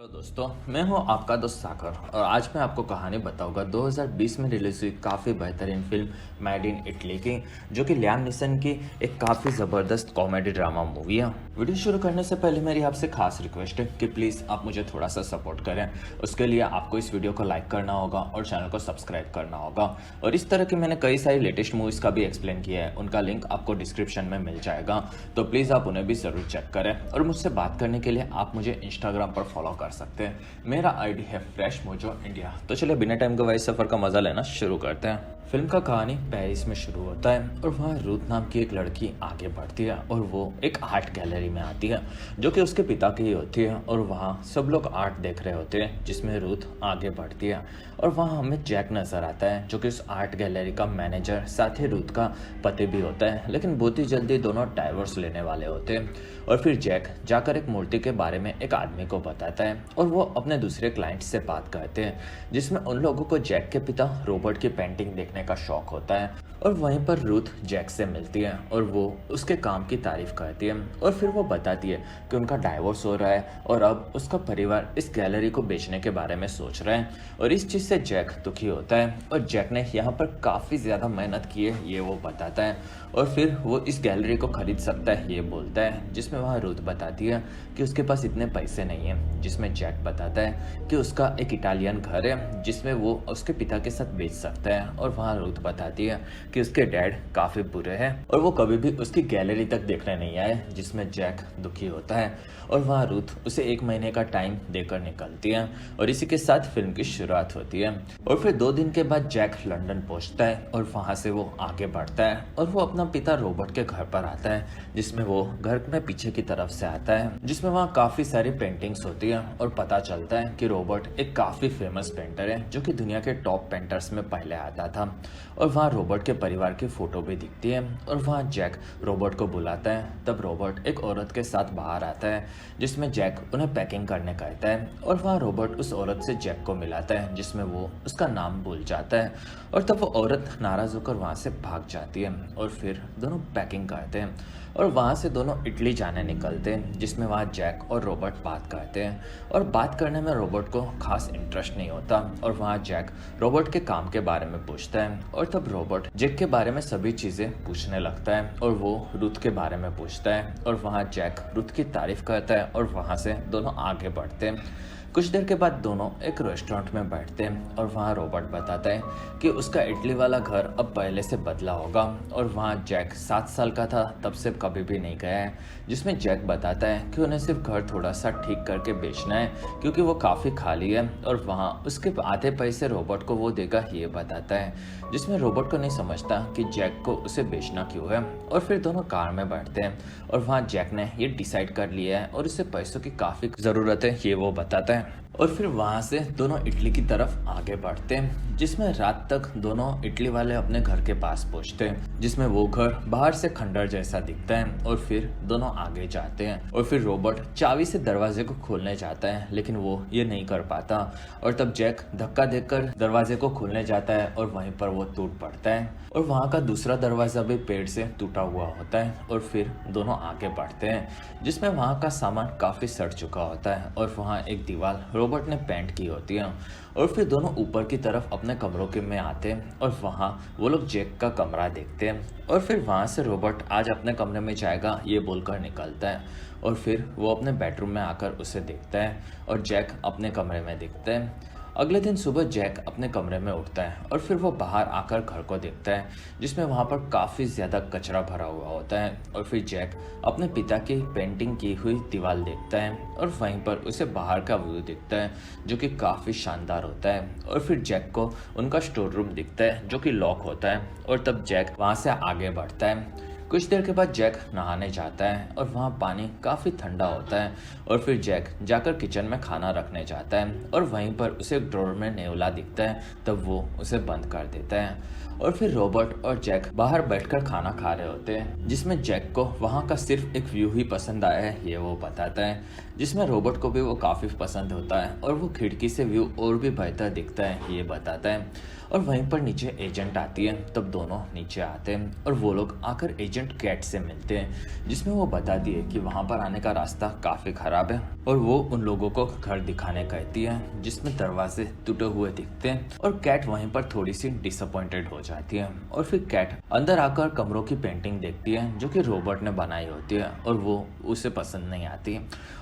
Hello दोस्तों, मैं हूं आपका दोस्त सागर और आज मैं आपको कहानी बताऊंगा 2020 में रिलीज हुई काफ़ी बेहतरीन फिल्म मेड इन इटली की, जो कि लियाम नीसन की एक काफ़ी ज़बरदस्त कॉमेडी ड्रामा मूवी है। वीडियो शुरू करने से पहले मेरी आपसे खास रिक्वेस्ट है कि प्लीज़ आप मुझे थोड़ा सा सपोर्ट करें। उसके लिए आपको इस वीडियो को लाइक करना होगा और चैनल को सब्सक्राइब करना होगा। और इस तरह की मैंने कई सारी लेटेस्ट मूवीज़ का भी एक्सप्लेन किया है, उनका लिंक आपको डिस्क्रिप्शन में मिल जाएगा, तो प्लीज़ आप उन्हें भी ज़रूर चेक करें। और मुझसे बात करने के लिए आप मुझे इंस्टाग्राम पर फॉलो कर सकते हैं। मेरा आईडी है फ्रेश मोजो इंडिया। तो चलिए बिना टाइम गवाए सफर का मजा लेना शुरू करते हैं। फिल्म का कहानी पेरिस में शुरू होता है और वहाँ रूथ नाम की एक लड़की आगे बढ़ती है और वो एक आर्ट गैलरी में आती है जो कि उसके पिता की ही होती है। और वहाँ सब लोग आर्ट देख रहे होते हैं जिसमें रूथ आगे बढ़ती है। और वहाँ हमें जैक नजर आता है जो कि उस आर्ट गैलरी का मैनेजर साथ ही रूथ का पति भी होता है, लेकिन बहुत ही जल्दी दोनों डाइवोर्स लेने वाले होते हैं। और फिर जैक जाकर एक मूर्ति के बारे में एक आदमी को बताता है और वो अपने दूसरे क्लाइंट से बात करते हैं जिसमें उन लोगों को जैक के पिता रॉबर्ट की पेंटिंग देखने का शौक होता है। और वहीं पर रूथ जैक से मिलती है और वो उसके काम की तारीफ करती है और फिर वो बताती है कि उनका डाइवोर्स हो रहा है और अब उसका परिवार इस गैलरी को बेचने के बारे में सोच रहा है। और इस चीज़ से जैक दुखी होता है और जैक ने यहाँ पर काफ़ी ज़्यादा मेहनत की है ये वो बताता है। और फिर वो इस गैलरी को खरीद सकता है ये बोलता है, जिसमें वहाँ रूथ बताती है कि उसके पास इतने पैसे नहीं हैं। जिसमें जैक बताता है कि उसका एक इटालियन घर है जिसमें वो उसके पिता के साथ बेच सकता है। और वहाँ रूथ बताती है कि उसके डैड काफ़ी बुरे हैं और वो कभी भी उसकी गैलरी तक देखने नहीं आए, जिसमें जैक दुखी होता है। और वहाँ रूथ उसे 1 महीने का टाइम देकर निकलती है और इसी के साथ फिल्म की शुरुआत होती है। और फिर 2 दिन के बाद जैक लंदन पहुँचता है और वहाँ से वो आगे बढ़ता है और वो अपना पिता रॉबर्ट के घर पर आता है, जिसमें वो घर में पीछे की तरफ से आता है, जिसमें वहाँ काफ़ी सारी पेंटिंग्स होती है। और पता चलता है कि रॉबर्ट एक काफ़ी फेमस पेंटर है जो कि दुनिया के टॉप पेंटर्स में पहले आता था। और वहाँ रॉबर्ट के परिवार की फ़ोटो भी दिखती है और वहाँ जैक रॉबर्ट को बुलाता है। तब रॉबर्ट एक औरत के साथ बाहर आता है जिसमें जैक उन्हें पैकिंग करने कहता है। और वहाँ रॉबर्ट उस औरत से जैक को मिलाता है जिसमें वो उसका नाम भूल जाता है। और तब वो औरत नाराज़ होकर वहाँ से भाग जाती है और फिर दोनों पैकिंग करते हैं और वहाँ से दोनों इटली जाने निकलते हैं, जिसमें वहाँ जैक और रॉबर्ट बात करते हैं। और बात करने में रॉबर्ट को खास इंटरेस्ट नहीं होता और वहाँ जैक रॉबर्ट के काम के बारे में पूछता है। और तब रॉबर्ट जैक के बारे में सभी चीज़ें पूछने लगता है और वो रूथ के बारे में पूछता है। और वहाँ जैक रूथ की तारीफ करता है और वहाँ से दोनों आगे बढ़ते हैं। कुछ देर के बाद दोनों एक रेस्टोरेंट में बैठते हैं और वहाँ रॉबर्ट बताता है कि उसका इटली वाला घर अब पहले से बदला होगा। और वहाँ जैक 7 साल का था तब से कभी भी नहीं गया है, जिसमें जैक बताता है कि उन्हें सिर्फ घर थोड़ा सा ठीक करके बेचना है क्योंकि वो काफ़ी खाली है। और वहाँ उसके आधे पैसे रॉबर्ट को वो देगा ये बताता है, जिसमें रॉबर्ट को नहीं समझता कि जैक को उसे बेचना क्यों है। और फिर दोनों कार में बैठते हैं और वहाँ जैक ने ये डिसाइड कर लिया है और उसे पैसों की काफ़ी ज़रूरत है ये वो बताता है। और फिर वहाँ से दोनों इटली की तरफ आगे बढ़ते हैं, जिसमें रात तक दोनों इटली वाले अपने घर के पास पहुँचते हैं, जिसमें वो घर बाहर से खंडर जैसा दिखता है। और फिर दोनों आगे जाते हैं और फिर रॉबर्ट चाबी से दरवाजे को खोलने जाता है लेकिन वो ये नहीं कर पाता। और तब जैक धक्का देकर दरवाजे को खोलने जाता है और वहीं पर वो टूट पड़ता है और वहाँ का दूसरा दरवाजा भी पेड़ से टूटा हुआ होता है। और फिर दोनों आगे बढ़ते हैं, जिसमें वहाँ का सामान काफ़ी सड़ चुका होता है और वहाँ एक दीवार रॉबर्ट ने पेंट की होती है। और फिर दोनों ऊपर की तरफ अपने कमरों के में आते हैं और वहाँ वो लोग जैक का कमरा देखते हैं। और फिर वहाँ से रॉबर्ट आज अपने कमरे में जाएगा ये बोलकर निकलता है। और फिर वो अपने बेडरूम में आकर उसे देखता है और जैक अपने कमरे में दिखता है। अगले दिन सुबह जैक अपने कमरे में उठता है और फिर वो बाहर आकर घर को देखता है, जिसमें वहाँ पर काफ़ी ज़्यादा कचरा भरा हुआ होता है। और फिर जैक अपने पिता की पेंटिंग की हुई दीवार देखता है और वहीं पर उसे बाहर का व्यू दिखता है जो कि काफ़ी शानदार होता है। और फिर जैक को उनका स्टोर रूम दिखता है जो कि लॉक होता है। और तब जैक वहाँ से आगे बढ़ता है। कुछ देर के बाद जैक नहाने जाता है और वहाँ पानी काफ़ी ठंडा होता है। और फिर जैक जाकर किचन में खाना रखने जाता है और वहीं पर उसे ड्रॉर में नेवला दिखता है, तब वो उसे बंद कर देता है। और फिर रॉबर्ट और जैक बाहर बैठकर खाना खा रहे होते हैं, जिसमें जैक को वहाँ का सिर्फ एक व्यू ही पसंद आया है ये वो बताता है, जिसमें रॉबर्ट को भी वो काफ़ी पसंद होता है और वो खिड़की से व्यू और भी बेहतर दिखता है ये बताता है। और वहीं पर नीचे एजेंट आती है, तब दोनों नीचे आते हैं और वो लोग आकर एजेंट एजेंट कैट से मिलते हैं, जिसमें वो बताती है कि वहाँ पर आने का रास्ता काफ़ी ख़राब है और वो उन लोगों को घर दिखाने कहती है जिसमें दरवाजे टूटे हुए दिखते हैं। और कैट वहीं पर थोड़ी सी डिसअपॉइंटेड हो जाती है और फिर कैट अंदर आकर कमरों की पेंटिंग देखती है जो कि रॉबर्ट ने बनाई होती है और वो उसे पसंद नहीं आती।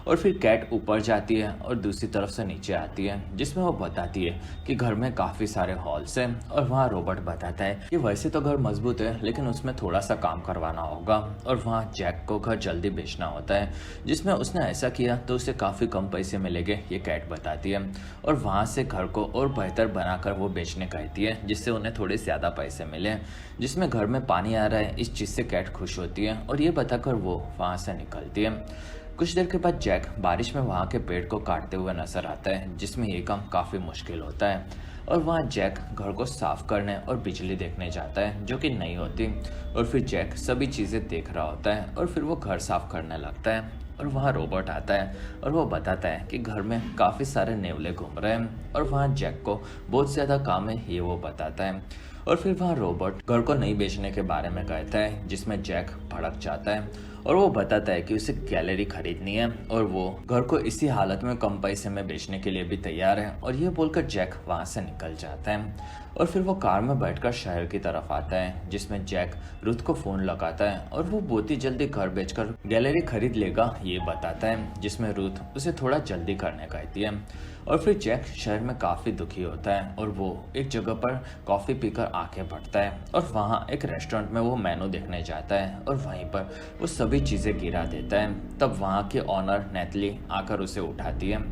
और फिर कैट ऊपर जाती है और दूसरी तरफ से नीचे आती है, जिसमें वो बताती है कि घर में काफ़ी सारे हॉल्स हैं। और वहाँ रॉबर्ट बताता है कि वैसे तो घर मजबूत है लेकिन उसमें थोड़ा सा काम करवाना होगा। और वहाँ जैक को घर जल्दी बेचना होता है, जिसमें उसने ऐसा किया तो उसे काफ़ी कम पैसे मिलेंगे, ये कैट बताती है। और वहाँ से घर को और बेहतर बनाकर वो बेचने कहती है जिससे उन्हें थोड़े ज़्यादा पैसे मिले। जिसमें घर में पानी आ रहा है, इस चीज़ से कैट खुश होती है और ये बताकर वो वहाँ से निकलती है। कुछ देर के बाद जैक बारिश में वहाँ के पेड़ को काटते हुए नजर आता है, जिसमें ये काम काफ़ी मुश्किल होता है। और वहाँ जैक घर को साफ करने और बिजली देखने जाता है जो कि नहीं होती। और फिर जैक सभी चीज़ें देख रहा होता है और फिर वो घर साफ करने लगता है। और वहाँ रॉबर्ट आता है और वो बताता है कि घर में काफ़ी सारे नेवले घूम रहे हैं और वहाँ जैक को बहुत ज़्यादा काम है, ये वो बताता है। और फिर वहाँ रॉबर्ट घर को नहीं बेचने के बारे में कहता है, जिसमें जैक भड़क जाता है और वो बताता है कि उसे गैलरी खरीदनी है और वो घर को इसी हालत में कम पैसे में बेचने के लिए भी तैयार है। और ये बोलकर जैक वहाँ से निकल जाता है और फिर वो कार में बैठकर शहर की तरफ आता है, जिसमें जैक रुथ को फ़ोन लगाता है और वो बहुत ही जल्दी घर बेचकर गैलरी खरीद लेगा, ये बताता है। जिसमें रुथ उसे थोड़ा जल्दी करने कहती है। और फिर जैक शहर में काफ़ी दुखी होता है और वो एक जगह पर कॉफ़ी पीकर आंखें भरता है और वहाँ एक रेस्टोरेंट में वो मेनू देखने जाता है और वहीं पर वो सभी चीज़ें गिरा देता है। तब वहाँ की ऑनर नेतली आकर उसे उठाती है।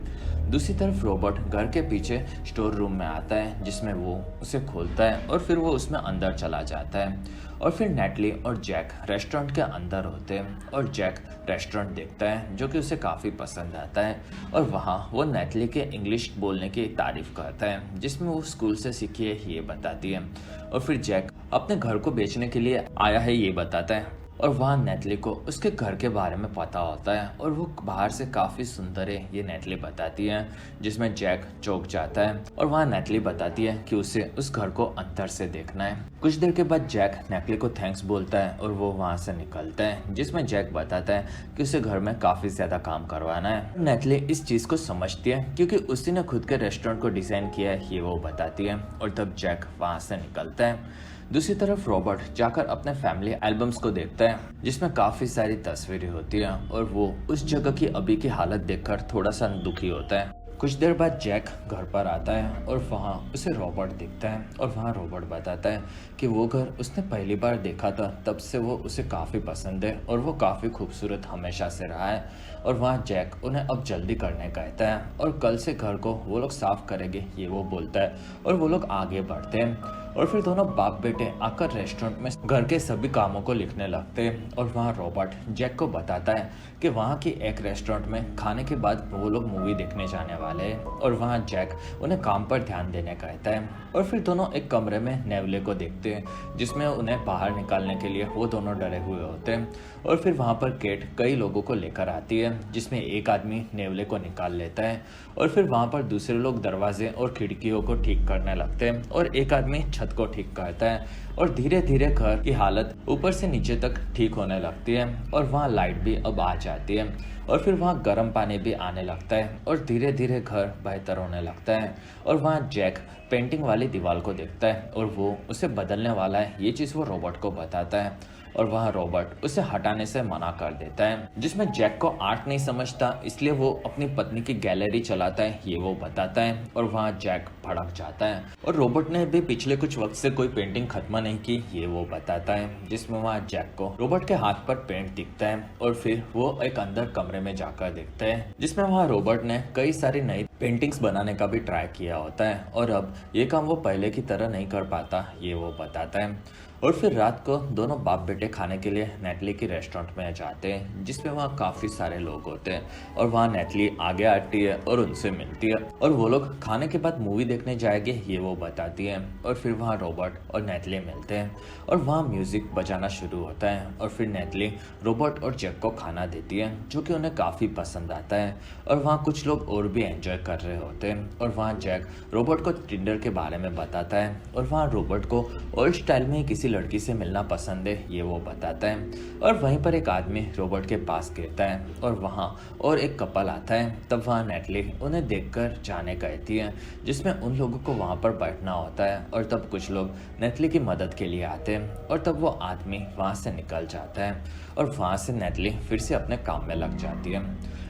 दूसरी तरफ रॉबर्ट घर के पीछे स्टोर रूम में आता है, जिसमें वो उसे खोलता है और फिर वो उसमें अंदर चला जाता है। और फिर नेटली और जैक रेस्टोरेंट के अंदर होते हैं और जैक रेस्टोरेंट देखता है जो कि उसे काफ़ी पसंद आता है। और वहाँ वो नेटली के इंग्लिश बोलने की तारीफ करता है, जिसमें वो स्कूल से सीखी है, ये बताती है। और फिर जैक अपने घर को बेचने के लिए आया है, ये बताता है। और वहाँ नेटली को उसके घर के बारे में पता होता है और वो बाहर से काफ़ी सुंदर है, ये नेटली बताती है। जिसमें जैक चौंक जाता है और वहाँ नेटली बताती है कि उसे उस घर को अंदर से देखना है। कुछ देर के बाद जैक नेटली को थैंक्स बोलता है और वो वहाँ से निकलता है, जिसमें जैक बताता है कि उसे घर में काफ़ी ज़्यादा काम करवाना है। नेटली इस चीज़ को समझती है क्योंकि उसी ने खुद के रेस्टोरेंट को डिज़ाइन किया है, ये वो बताती है। और तब जैक वहाँ से निकलता है। दूसरी तरफ रॉबर्ट जाकर अपने फैमिली एल्बम्स को देखता है, जिसमें काफ़ी सारी तस्वीरें होती हैं और वो उस जगह की अभी की हालत देखकर थोड़ा सा दुखी होता है। कुछ देर बाद जैक घर पर आता है और वहाँ उसे रॉबर्ट दिखता है और वहाँ रॉबर्ट बताता है कि वो घर उसने पहली बार देखा था, तब से वो उसे काफ़ी पसंद है और वो काफ़ी खूबसूरत हमेशा से रहा है। और वहाँ जैक उन्हें अब जल्दी करने कहता है और कल से घर को वो लोग साफ करेंगे, ये वो बोलता है। और वो लोग आगे बढ़ते हैं और फिर दोनों बाप बेटे आकर रेस्टोरेंट में घर के सभी कामों को लिखने लगते हैं। और वहाँ रॉबर्ट जैक को बताता है कि वहाँ की एक रेस्टोरेंट में खाने के बाद वो लोग मूवी देखने जाने वाले हैं और वहाँ जैक उन्हें काम पर ध्यान देने कहता है। और फिर दोनों एक कमरे में नेवले को देखते हैं, जिसमें उन्हें बाहर निकालने के लिए वो दोनों डरे हुए होते हैं। और फिर वहाँ पर केट कई लोगों को लेकर आती है, जिसमें एक आदमी नेवले को निकाल लेता है और फिर वहाँ पर दूसरे लोग दरवाजे और खिड़कियों को ठीक करने लगते हैं और एक आदमी छत को ठीक करता है। और धीरे धीरे घर की हालत ऊपर से नीचे तक ठीक होने लगती है और वहाँ लाइट भी अब आ जाती है और फिर वहाँ गर्म पानी भी आने लगता है और धीरे धीरे घर बेहतर होने लगता है। और वहाँ जैक पेंटिंग वाली दीवार को देखता है और वो उसे बदलने वाला है, ये चीज़ वो रॉबर्ट को बताता है। और वहाँ रॉबर्ट उसे हटाने से मना कर देता है, जिसमें जैक को आर्ट नहीं समझता, इसलिए वो अपनी पत्नी की गैलरी चलाता है, ये वो बताता है। और वहाँ जैक भड़क जाता है और रॉबर्ट ने भी पिछले कुछ वक्त से कोई पेंटिंग खत्म नहीं की, ये वो बताता है। जिसमें वहाँ जैक को रॉबर्ट के हाथ पर पेंट दिखता है और फिर वो एक अंदर कमरे में जाकर देखता है, जिसमें वहाँ रॉबर्ट ने कई सारी नई पेंटिंग्स बनाने का भी ट्राई किया होता है और अब ये काम वो पहले की तरह नहीं कर पाता, ये वो बताता है। और फिर रात को दोनों बाप बेटे खाने के लिए नेटली की रेस्टोरेंट में जाते हैं, जिसमें वहाँ काफ़ी सारे लोग होते हैं और वहाँ नेटली आगे आती है और उनसे मिलती है और वो लोग खाने के बाद मूवी देखने जाएंगे, ये वो बताती है। और फिर वहाँ रॉबर्ट और नेटली मिलते हैं और वहाँ म्यूजिक बजाना शुरू होता है और फिर नेटली रॉबर्ट और जैक को खाना देती है, जो कि उन्हें काफ़ी पसंद आता है। और वहाँ कुछ लोग और भी एंजॉय कर रहे होते हैं और वहाँ जैक रॉबर्ट को टिंडर के बारे में बताता है और वहाँ रॉबर्ट को ओल्ड स्टाइल में किसी किसी लड़की से मिलना पसंद है ये वो बताता है। और वहीं पर एक आदमी रोबोट के पास गिरता है और वहाँ और एक कपल आता है। तब वहाँ नेटली उन्हें देखकर जाने कहती है, जिसमें उन लोगों को वहाँ पर बैठना होता है। और तब कुछ लोग नेटली की मदद के लिए आते हैं और तब वो आदमी वहाँ से निकल जाता है और वहाँ से नेटली फिर से अपने काम में लग जाती है।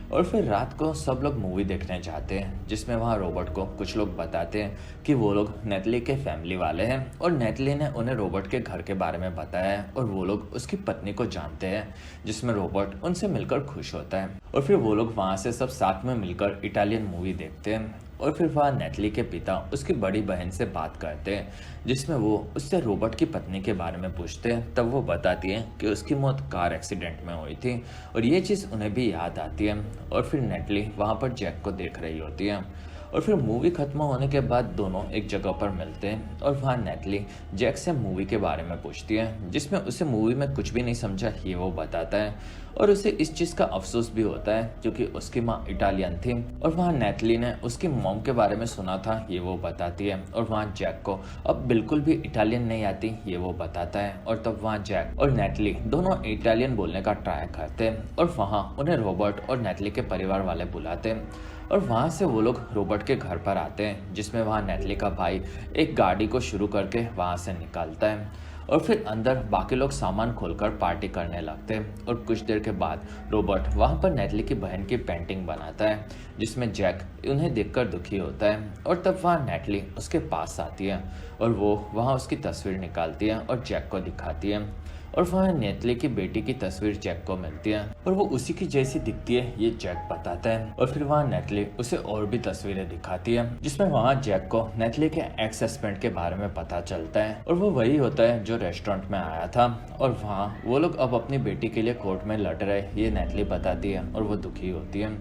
और फिर रात को सब लोग मूवी देखने जाते हैं, जिसमें वहाँ रोबोट को कुछ लोग बताते हैं कि वो लोग नेटली के फैमिली वाले हैं और नेटली ने उन्हें रोबोट के घर के बारे में बताया है और वो लोग उसकी पत्नी को जानते हैं, जिसमें रोबोट उनसे मिलकर खुश होता है। और फिर वो लोग वहाँ से सब साथ में मिलकर इटालियन मूवी देखते हैं। और फिर वहाँ नेटली के पिता उसकी बड़ी बहन से बात करते हैं, जिसमें वो उससे रोबोट की पत्नी के बारे में पूछते हैं। तब वो बताती है कि उसकी मौत कार एक्सीडेंट में हुई थी और ये चीज़ उन्हें भी याद आती है। और फिर नेटली वहाँ पर जैक को देख रही होती है। और फिर मूवी खत्म होने के बाद दोनों एक जगह पर मिलते हैं और वहाँ नेटली जैक से मूवी के बारे में पूछती है, जिसमें उसे मूवी में कुछ भी नहीं समझा ये वो बताता है। और उसे इस चीज़ का अफसोस भी होता है क्योंकि उसकी माँ इटालियन थी और वहाँ नेटली ने उसकी मॉम के बारे में सुना था ये वो बताती है। और वहाँ जैक को अब बिल्कुल भी इटालियन नहीं आती ये वो बताता है। और तब वहाँ जैक और नेटली दोनों इटालियन बोलने का ट्राई करते हैं और वहाँ उन्हें रॉबर्ट और नेटली के परिवार वाले बुलाते हैं। और वहाँ से वो लोग रॉबर्ट के घर पर आते हैं, जिसमें वहाँ नेटली का भाई एक गाड़ी को शुरू करके वहाँ से निकालता है। और फिर अंदर बाकी लोग सामान खोलकर पार्टी करने लगते हैं। और कुछ देर के बाद रॉबर्ट वहाँ पर नेटली की बहन की पेंटिंग बनाता है, जिसमें जैक उन्हें देखकर दुखी होता है। और तब वहाँ नेटली उसके पास आती है और वो वहाँ उसकी तस्वीर निकालती है और जैक को दिखाती है। और वहाँ नेटली की बेटी की तस्वीर जैक को मिलती है और वो उसी की जैसी दिखती है ये जैक बताता है। और फिर वहाँ नेटली उसे और भी तस्वीरें दिखाती है, जिसमें वहाँ जैक को नेटली के एक्स हस्बैंड के बारे में पता चलता है और वो वही होता है जो रेस्टोरेंट में आया था। और वहाँ वो लोग अब अपनी बेटी के लिए कोर्ट में लड़ रहे ये नेटली बताती है और वो दुखी होती है।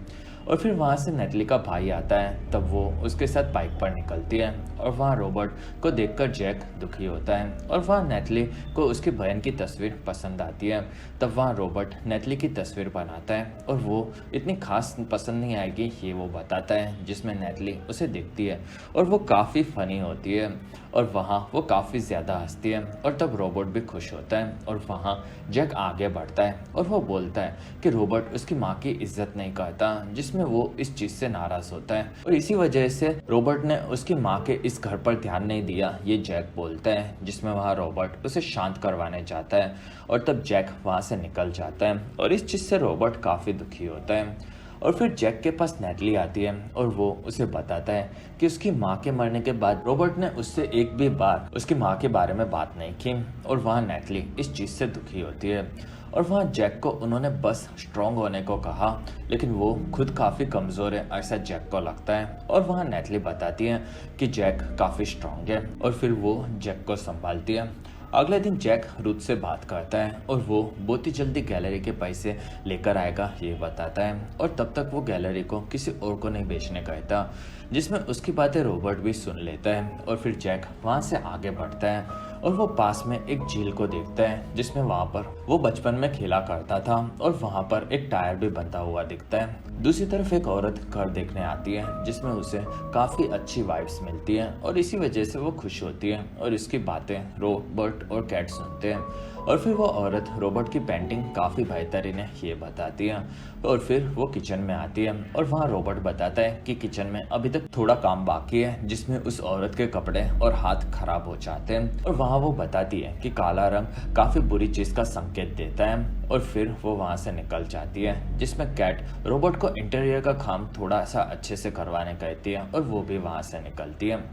और फिर वहाँ से नेटली का भाई आता है, तब वो उसके साथ बाइक पर निकलती है और वहाँ रॉबर्ट को देखकर जैक दुखी होता है। और वहाँ नेटली को उसकी बहन की तस्वीर पसंद आती है। तब वहाँ रॉबर्ट नेटली की तस्वीर बनाता है और वो इतनी खास पसंद नहीं आएगी ये वो बताता है, जिसमें नेटली उसे देखती है और वो काफ़ी फनी होती है और वहाँ वो काफ़ी ज़्यादा हंसती है। और तब रॉबर्ट भी खुश होता है और वहाँ जैक आगे बढ़ता है और वो बोलता है कि रॉबर्ट उसकी माँ की इज्जत नहीं करता, जिसमें वो इस चीज़ से नाराज़ होता है और इसी वजह से रॉबर्ट ने उसकी माँ के इस घर पर ध्यान नहीं दिया ये जैक बोलता है, जिसमें वहाँ रॉबर्ट उसे शांत करवाने जाता है। और तब जैक वहाँ से निकल जाता है और इस चीज़ से रॉबर्ट काफ़ी दुखी होता है। और फिर जैक के पास नेटली आती है और वो उसे बताता है कि उसकी माँ के मरने के बाद रॉबर्ट ने उससे एक भी बार उसकी माँ के बारे में बात नहीं की और वहाँ नेटली इस चीज़ से दुखी होती है। और वहाँ जैक को उन्होंने बस स्ट्रॉन्ग होने को कहा, लेकिन वो खुद काफ़ी कमज़ोर है ऐसा जैक को लगता है। और वहाँ नेटली बताती है कि जैक काफ़ी स्ट्रॉन्ग है और फिर वो जैक को संभालती है। अगले दिन जैक रुथ से बात करता है और वो बहुत ही जल्दी गैलरी के पैसे लेकर आएगा ये बताता है। और तब तक वो गैलरी को किसी और को नहीं बेचने कहता, जिसमें उसकी बातें रॉबर्ट भी सुन लेता है। और फिर जैक वहाँ से आगे बढ़ता है और वो पास में एक झील को देखता है, जिसमें वहाँ पर वो बचपन में खेला करता था और वहाँ पर एक टायर भी बंधा हुआ दिखता है। दूसरी तरफ एक औरत घर देखने आती है, जिसमें उसे काफ़ी अच्छी वाइब्स मिलती है और इसी वजह से वो खुश होती है और इसकी बातें रॉबर्ट और कैट सुनते हैं। और फिर वो औरत रॉबर्ट की पेंटिंग काफ़ी बेहतरीन है ये बताती है। और फिर वो किचन में आती है और वहाँ रॉबर्ट बताता है कि किचन में अभी तक थोड़ा काम बाकी है, जिसमें उस औरत के कपड़े और हाथ खराब हो जाते हैं। और वहाँ वो बताती है कि काला रंग काफ़ी बुरी चीज़ का संकेत देता है। और फिर वो वहाँ से निकल जाती है, जिसमें कैट रॉबर्ट को इंटीरियर का काम थोड़ा सा अच्छे से करवाने कहती है और वो भी वहाँ से निकलती है।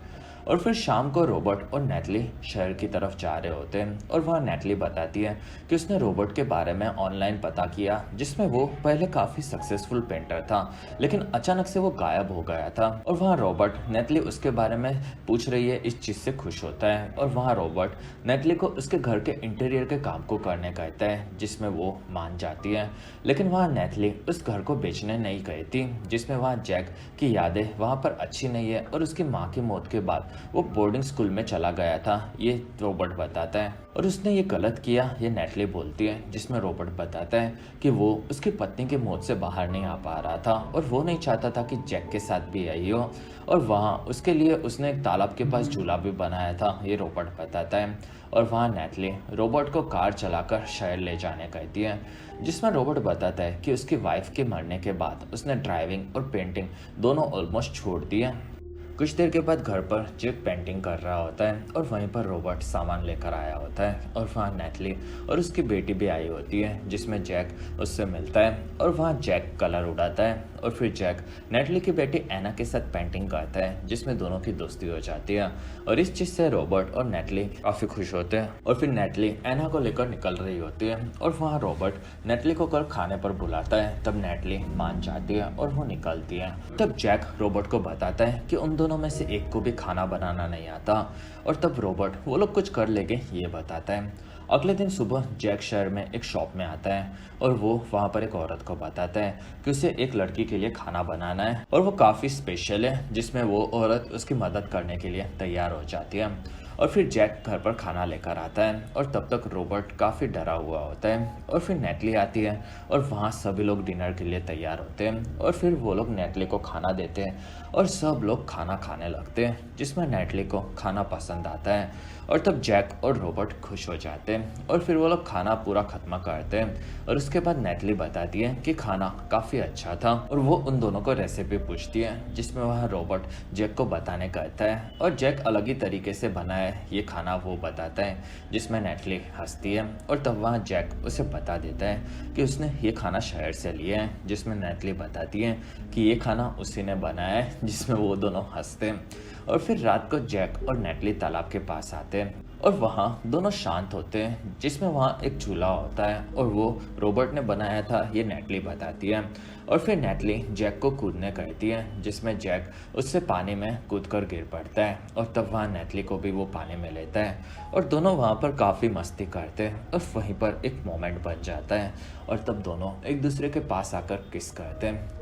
और फिर शाम को रॉबर्ट और नेटली शहर की तरफ जा रहे होते हैं और वहाँ नेटली बताती है कि उसने रॉबर्ट के बारे में ऑनलाइन पता किया, जिसमें वो पहले काफ़ी सक्सेसफुल पेंटर था, लेकिन अचानक से वो गायब हो गया था। और वहाँ रॉबर्ट नेटली उसके बारे में पूछ रही है, इस चीज़ से खुश होता है। और वहाँ रॉबर्ट नेटली को उसके घर के इंटीरियर के काम को करने कहता है, जिसमें वो मान जाती है। लेकिन वहाँ नेटली उस घर को बेचने नहीं कहती, जिसमें वहाँ जैक की यादें वहाँ पर अच्छी नहीं है और उसकी माँ की मौत के बाद वो बोर्डिंग स्कूल में चला गया था, ये रॉबर्ट बताता है। और उसने ये गलत किया, ये नेटली बोलती है, जिसमें रॉबर्ट बताता है कि वो उसकी पत्नी की मौत से बाहर नहीं आ पा रहा था और वो नहीं चाहता था कि जैक के साथ भी आई हो, और वहाँ उसके लिए उसने एक तालाब के पास झूला भी बनाया था, ये रॉबर्ट बताता है। और वहाँ नेटली रॉबर्ट को कार चलाकर शहर ले जाने कहती है, जिसमें रॉबर्ट बताता है कि उसकी वाइफ के मरने के बाद उसने ड्राइविंग और पेंटिंग दोनों ऑलमोस्ट छोड़ दी है। कुछ देर के बाद घर पर जैक पेंटिंग कर रहा होता है और वहीं पर रॉबर्ट सामान लेकर आया होता है, और वहाँ नेटली और उसकी बेटी भी आई होती है, जिसमें जैक उससे मिलता है और वहाँ जैक कलर उड़ाता है। और फिर जैक नेटली की बेटी एना के साथ पेंटिंग करता है, जिसमें दोनों की दोस्ती हो जाती है, और इस चीज़ से रॉबर्ट और नेटली काफ़ी खुश होते हैं। और फिर नेटली एना को लेकर निकल रही होती है और वहाँ रॉबर्ट नेटली को कल खाने पर बुलाता है, तब नेटली मान जाती है और वो निकलती है। तब जैक रॉबर्ट को बताता है कि उन दोनों में से एक को भी खाना बनाना नहीं आता, और तब रॉबर्ट वो लोग कुछ कर लेंगे ये बताता है। अगले दिन सुबह जैक शहर में एक शॉप में आता है और वो वहाँ पर एक औरत को बताता है कि उसे एक लड़की के लिए खाना बनाना है, और वो काफ़ी स्पेशल है, जिसमें वो औरत उसकी मदद करने के लिए तैयार हो जाती है। और फिर जैक घर पर खाना लेकर आता है और तब तक रॉबर्ट काफ़ी डरा हुआ होता है। और फिर नेटली आती है और वहाँ सभी लोग डिनर के लिए तैयार होते हैं, और फिर वो लोग नेटली को खाना देते हैं और सब लोग खाना खाने लगते हैं, जिसमें नेटली को खाना पसंद आता है। और तब जैक और रॉबर्ट खुश हो जाते हैं और फिर वो लोग खाना पूरा ख़त्म करते हैं, और उसके बाद नेटली बताती है कि खाना काफ़ी अच्छा था, और वो उन दोनों को रेसिपी पूछती है, जिसमें वह रॉबर्ट जैक को बताने कहता है, और जैक अलग ही तरीके से बनाया ये खाना वो बताता है, जिसमें नेटली हंसती है। और तब वहाँ जैक उसे बता देता है कि उसने ये खाना शहर से लिया है, जिसमें नेटली बताती है कि ये खाना उसी ने बनाया है, जिसमें वो दोनों हंसते हैं। और फिर रात को जैक और नेटली तालाब के पास आते हैं और वहाँ दोनों शांत होते हैं, जिसमें वहाँ एक झूला होता है और वो रॉबर्ट ने बनाया था, ये नेटली बताती है। और फिर नेटली जैक को कूदने कहती है, जिसमें जैक उससे पानी में कूदकर गिर पड़ता है, और तब वहाँ नेटली को भी वो पानी में लेता है, और दोनों वहाँ पर काफ़ी मस्ती करते हैं, और वहीं पर एक मोमेंट बन जाता है, और तब दोनों एक दूसरे के पास आकर किस करते हैं।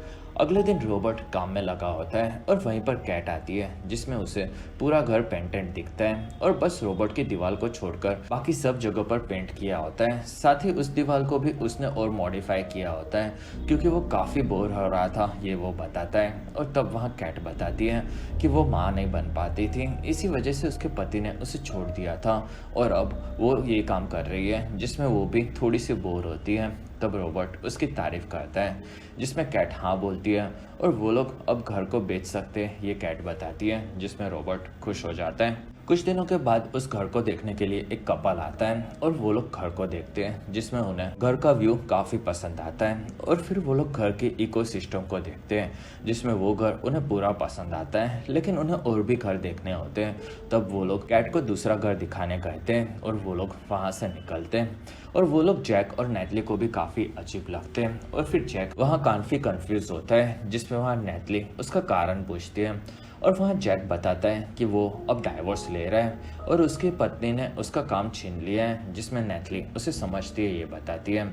अगले दिन रॉबर्ट काम में लगा होता है और वहीं पर कैट आती है, जिसमें उसे पूरा घर पेंटेड दिखता है, और बस रॉबर्ट की दीवार को छोड़कर बाकी सब जगह पर पेंट किया होता है। साथ ही उस दीवार को भी उसने और मॉडिफाई किया होता है, क्योंकि वो काफ़ी बोर हो रहा था, ये वो बताता है। और तब वहाँ कैट बताती है कि वो माँ नहीं बन पाती थी, इसी वजह से उसके पति ने उसे छोड़ दिया था, और अब वो ये काम कर रही है, जिसमें वो भी थोड़ी सी बोर होती है। तब रॉबर्ट उसकी तारीफ करता है, जिसमें कैट हाँ बोलती है, और वो लोग अब घर को बेच सकते हैं, ये कैट बताती है, जिसमें रॉबर्ट खुश हो जाता है। कुछ दिनों के बाद उस घर को देखने के लिए एक कपल आता है और वो लोग घर को देखते हैं, जिसमें उन्हें घर का व्यू काफ़ी पसंद आता है। और फिर वो लोग घर के इकोसिस्टम को देखते हैं, जिसमें वो घर उन्हें पूरा पसंद आता है, लेकिन उन्हें और भी घर देखने होते हैं। तब वो लोग कैट को दूसरा घर दिखाने कहते हैं और वो लोग वहाँ से निकलते हैं, और वो लोग जैक और नेटली को भी काफ़ी अजीब लगते हैं। और फिर जैक वहाँ काफ़ी कंफ्यूज होता है, जिसमें वहाँ नेटली उसका कारण पूछती है, और वहाँ जैक बताता है कि वो अब डाइवोर्स ले रहा है और उसकी पत्नी ने उसका काम छीन लिया है, जिसमें नेटली उसे समझती है, ये बताती है।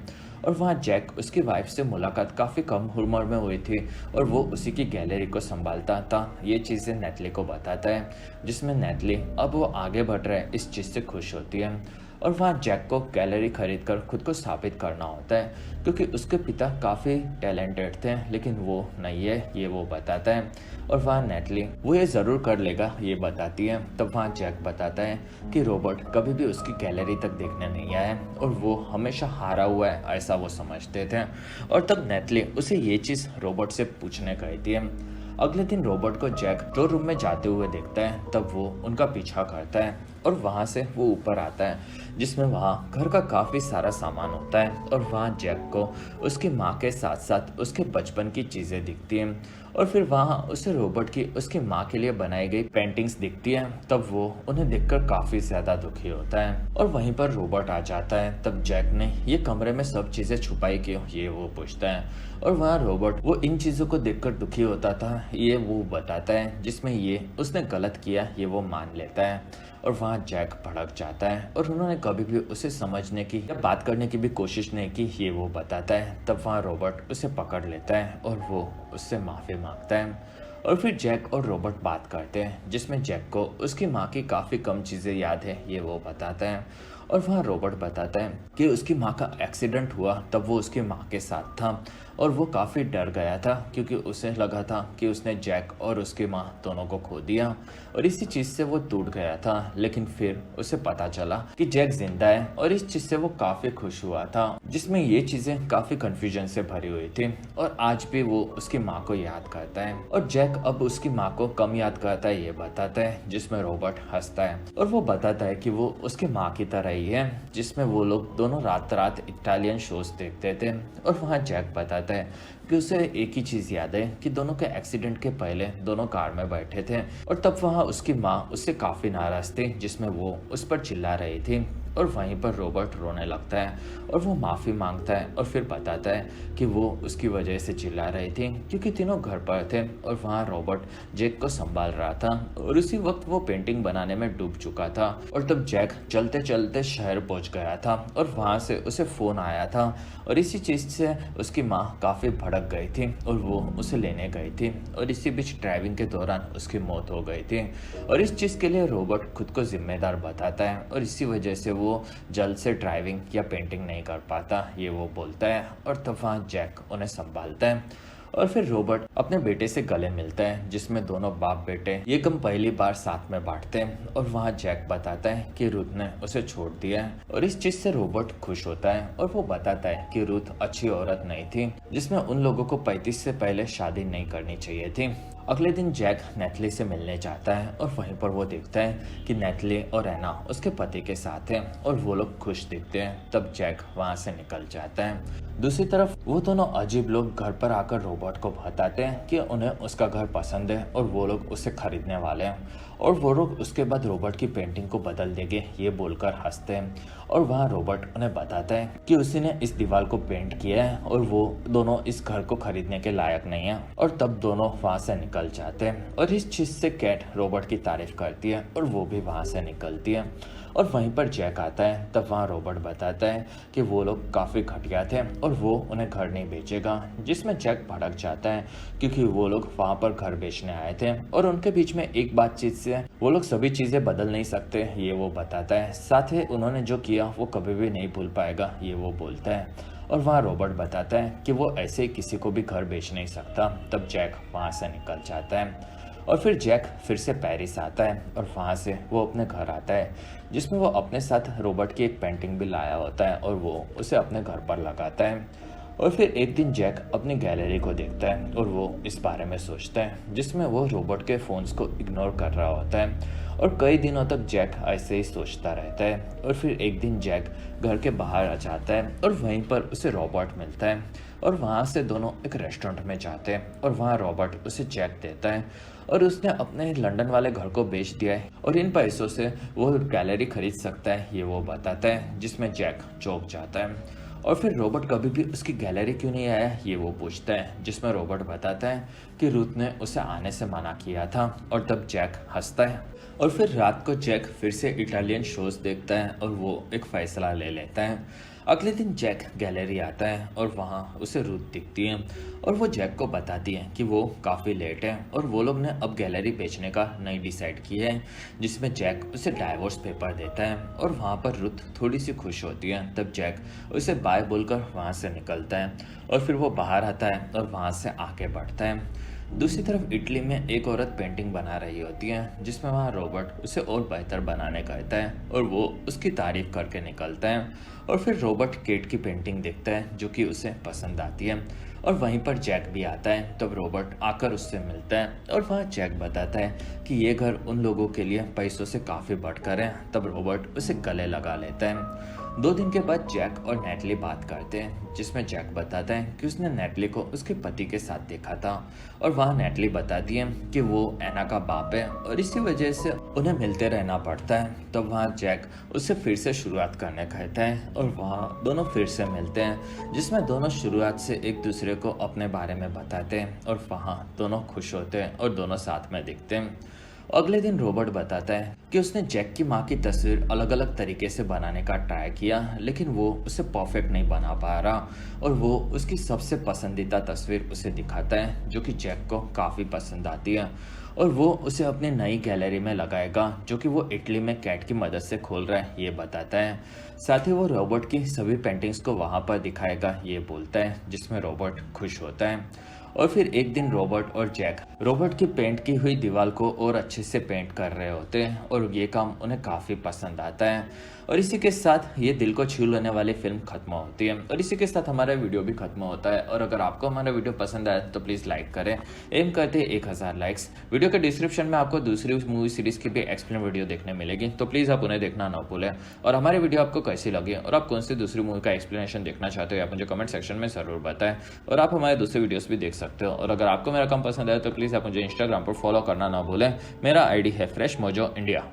और वहाँ जैक उसकी वाइफ से मुलाकात काफ़ी कम उम्र में हुई थी और वो उसी की गैलरी को संभालता था, ये चीज़ें नेटली को बताता है, जिसमें नेटली अब वो आगे बढ़ रहा है इस चीज़ से खुश होती है। और वहाँ जैक को गैलरी खरीद कर खुद को स्थापित करना होता है, क्योंकि उसके पिता काफ़ी टैलेंटेड थे, लेकिन वो नहीं है, ये वो बताता है। और वहाँ नेटली वो ये ज़रूर कर लेगा, ये बताती है। तब वहाँ जैक बताता है कि रॉबर्ट कभी भी उसकी गैलरी तक देखने नहीं आया और वो हमेशा हारा हुआ है, ऐसा वो समझते थे। और तब नेटली उसे ये चीज़ रॉबर्ट से पूछने कहती है। अगले दिन रॉबर्ट को जैक स्टोर रूम में जाते हुए देखता है, तब वो उनका पीछा करता है और वहाँ से वो ऊपर आता है, जिसमें वहाँ घर का काफ़ी सारा सामान होता है। और वहाँ जैक को उसकी माँ के साथ साथ उसके बचपन की चीज़ें दिखती हैं, और फिर वहाँ उसे रॉबर्ट की उसकी माँ के लिए बनाई गई पेंटिंग्स दिखती हैं। तब वो उन्हें देखकर काफ़ी ज़्यादा दुखी होता है और वहीं पर रॉबर्ट आ जाता है। तब जैक ने ये कमरे में सब चीज़ें छुपाई क्यों, ये वो पूछता है, और वहाँ रॉबर्ट वो इन चीज़ों को देखकर दुखी होता था, ये वो बताता है, जिसमें ये उसने गलत किया ये वो मान लेता है। और वहाँ जैक भड़क जाता है और उन्होंने कभी भी उसे समझने की या बात करने की भी कोशिश नहीं की, ये वो बताता है। तब वहाँ रॉबर्ट उसे पकड़ लेता है और वो उससे माफ़ी मांगता है। और फिर जैक और रॉबर्ट बात करते हैं, जिसमें जैक को उसकी माँ की काफ़ी कम चीज़ें याद है ये वो बताता है। और वहाँ रॉबर्ट बताता है कि उसकी माँ का एक्सीडेंट हुआ तब वो उसकी माँ के साथ था और वो काफ़ी डर गया था, क्योंकि उसे लगा था कि उसने जैक और उसकी माँ दोनों को खो दिया और इसी चीज़ से वो टूट गया था। लेकिन फिर उसे पता चला कि जैक जिंदा है और इस चीज़ से वो काफ़ी खुश हुआ था, जिसमें ये चीज़ें काफ़ी कन्फ्यूजन से भरी हुई थी। और आज भी वो उसकी माँ को याद करता है और जैक अब उसकी माँ को कम याद करता है ये बताता है, जिसमें रॉबर्ट हंसता है और वो बताता है कि वो उसकी माँ की तरह ही है, जिसमें वो लोग दोनों रात रात इटालियन शोज देखते थे। और वहाँ जैक बताता है कि उसे एक ही चीज़ याद है कि दोनों के एक्सीडेंट के पहले दोनों कार में बैठे थे और तब वहाँ उसकी माँ उससे काफ़ी नाराज़ थी, जिसमें वो उस पर चिल्ला रही थी। और वहीं पर रॉबर्ट रोने लगता है और वो माफ़ी मांगता है और फिर बताता है कि वो उसकी वजह से चिल्ला रही थी क्योंकि तीनों घर पर थे और वहाँ रॉबर्ट जैक को संभाल रहा था और उसी वक्त वो पेंटिंग बनाने में डूब चुका था। और तब जैक चलते चलते शहर पहुंच गया था और वहाँ से उसे फ़ोन आया था और इसी चीज़ से उसकी माँ काफ़ी भड़क गई थी और वो उसे लेने गई थी और इसी बीच ड्राइविंग के दौरान उसकी मौत हो गई थी। और इस चीज़ के लिए रॉबर्ट खुद को जिम्मेदार बताता है और इसी वजह से वो जल्द से ड्राइविंग या पेंटिंग नहीं कर पाता ये वो बोलता है। और तब वहाँ जैक उन्हें संभालता है और फिर रॉबर्ट अपने बेटे से गले मिलता है, जिसमें दोनों बाप बेटे ये गम पहली बार साथ में बांटते हैं। और वहाँ जैक बताता है कि रुथ ने उसे छोड़ दिया है और इस चीज से रॉबर्ट खुश होता है और वो बताता है कि रुथ अच्छी औरत नहीं थी, जिसमें उन लोगों को 35 से पहले शादी नहीं करनी चाहिए थी। अगले दिन जैक नेथली से मिलने जाता है और वहीं पर वो देखता है कि नेथली और एना उसके पति के साथ है और वो लोग खुश दिखते हैं। तब जैक वहाँ से निकल जाता है। दूसरी तरफ वो दोनों अजीब लोग घर पर आकर रॉबर्ट को बताते हैं कि उन्हें उसका घर पसंद है और वो लोग उसे खरीदने वाले हैं और वो लोग उसके बाद रॉबर्ट की पेंटिंग को बदल देंगे ये बोलकर हंसते हैं। और वहाँ रॉबर्ट उन्हें बताता है कि उसी ने इस दीवार को पेंट किया है और वो दोनों इस घर को खरीदने के लायक नहीं है। और तब दोनों वहाँ से निकल जाते हैं और इस चीज से कैट रॉबर्ट की तारीफ करती है और वो भी वहाँ से निकलती है। और वहीं पर जैक आता है। तब वहाँ रॉबर्ट बताता है कि वो लोग काफ़ी घटिया थे और वो उन्हें घर नहीं बेचेगा, जिसमें जैक भड़क जाता है क्योंकि वो लोग वहाँ पर घर बेचने आए थे और उनके बीच में एक बातचीत से वो लोग सभी चीज़ें बदल नहीं सकते ये वो बताता है। साथ ही उन्होंने जो किया वो कभी भी नहीं भूल पाएगा ये वो बोलता है। और वहाँ रॉबर्ट बताता है कि वो ऐसे ही किसी को भी घर बेच नहीं सकता। तब जैक वहाँ से निकल जाता है और फिर जैक फिर से पेरिस आता है और वहाँ से वो अपने घर आता है, जिसमें वो अपने साथ रॉबर्ट की एक पेंटिंग भी लाया होता है और वो उसे अपने घर पर लगाता है। और फिर एक दिन जैक अपनी गैलरी को देखता है और वो इस बारे में सोचता है, जिसमें वो रॉबर्ट के फ़ोन्स को इग्नोर कर रहा होता है और कई दिनों तक जैक ऐसे ही सोचता रहता है। और फिर एक दिन जैक घर के बाहर आ जाता है और वहीं पर उसे रॉबर्ट मिलता है और वहाँ से दोनों एक रेस्टोरेंट में जाते हैं और वहाँ रॉबर्ट उसे चेक देता है और उसने अपने लंदन वाले घर को बेच दिया है और इन पैसों से वो गैलरी खरीद सकता है ये वो बताता है, जिसमें जैक चौंक जाता है। और फिर रॉबर्ट कभी भी उसकी गैलरी क्यों नहीं आया ये वो पूछता है, जिसमें रॉबर्ट बताता है कि रूथ ने उसे आने से मना किया था। और तब जैक हंसता है और फिर रात को जैक फिर से इटालियन शोज देखता है और वो एक फैसला ले लेता है। अगले दिन जैक गैलरी आता है और वहाँ उसे रूथ दिखती है और वो जैक को बताती है कि वो काफ़ी लेट है और वो लोग ने अब गैलरी बेचने का नहीं डिसाइड किया है, जिसमें जैक उसे डाइवोर्स पेपर देता है और वहाँ पर रूथ थोड़ी सी खुश होती है। तब जैक उसे बाय बोलकर वहाँ से निकलता है और फिर वो बाहर आता है और वहाँ से आगे बढ़ता है। दूसरी तरफ इटली में एक औरत पेंटिंग बना रही होती है, जिसमें वहाँ रॉबर्ट उसे और बेहतर बनाने कहता है और वो उसकी तारीफ करके निकलता है। और फिर रॉबर्ट केट की पेंटिंग देखता है जो कि उसे पसंद आती है और वहीं पर जैक भी आता है। तब रॉबर्ट आकर उससे मिलता है और वहाँ जैक बताता है कि ये घर उन लोगों के लिए पैसों से काफ़ी बढ़कर है। तब रॉबर्ट उसे गले लगा लेता है। 2 दिन के बाद जैक और नेटली बात करते हैं, जिसमें जैक बताता है कि उसने नेटली को उसके पति के साथ देखा था और वहाँ नेटली बताती है कि वो एना का बाप है और इसी वजह से उन्हें मिलते रहना पड़ता है। तब वहाँ जैक उससे फिर से शुरुआत करने कहता है और वहाँ दोनों फिर से मिलते हैं, जिसमें दोनों शुरुआत से एक दूसरे को अपने बारे में बताते हैं और वहाँ दोनों खुश होते हैं और दोनों साथ में दिखते हैं। अगले दिन रॉबर्ट बताता है कि उसने जैक की माँ की तस्वीर अलग अलग तरीके से बनाने का ट्राई किया, लेकिन वो उसे परफेक्ट नहीं बना पा रहा। और वो उसकी सबसे पसंदीदा तस्वीर उसे दिखाता है जो कि जैक को काफ़ी पसंद आती है, और वो उसे अपनी नई गैलरी में लगाएगा जो कि वो इटली में कैट की मदद से खोल रहा है, ये बताता है। साथ ही वो रॉबर्ट की सभी पेंटिंग्स को वहाँ पर दिखाएगा, ये बोलता है, जिसमें रॉबर्ट खुश होता है। और फिर एक दिन रॉबर्ट और जैक रॉबर्ट की पेंट की हुई दीवार को और अच्छे से पेंट कर रहे होते हैं, और ये काम उन्हें काफ़ी पसंद आता है। और इसी के साथ ये दिल को छू लेने वाली फिल्म खत्म होती है, और इसी के साथ हमारा वीडियो भी खत्म होता है। और अगर आपको हमारा वीडियो पसंद आया तो प्लीज़ लाइक करें। एम करते हैं 1000 लाइक्स। वीडियो के डिस्क्रिप्शन में आपको दूसरी मूवी सीरीज़ की भी एक्सप्लेन वीडियो देखने मिलेगी, तो प्लीज़ आप उन्हें देखना ना भूलें। और हमारी वीडियो आपको कैसी लगी और आप कौन सी दूसरी मूवी का एक्सप्लेनेशन देखना चाहते हो, आप मुझे कमेंट सेक्शन में ज़रूर बताएं। और आप हमारे दूसरे वीडियोस भी देख सकते हो। और अगर आपको मेरा काम पसंद आया तो प्लीज़ आप मुझे इंस्टाग्राम पर फॉलो करना ना भूलें। मेरा आईडी है फ्रेश मोजो इंडिया।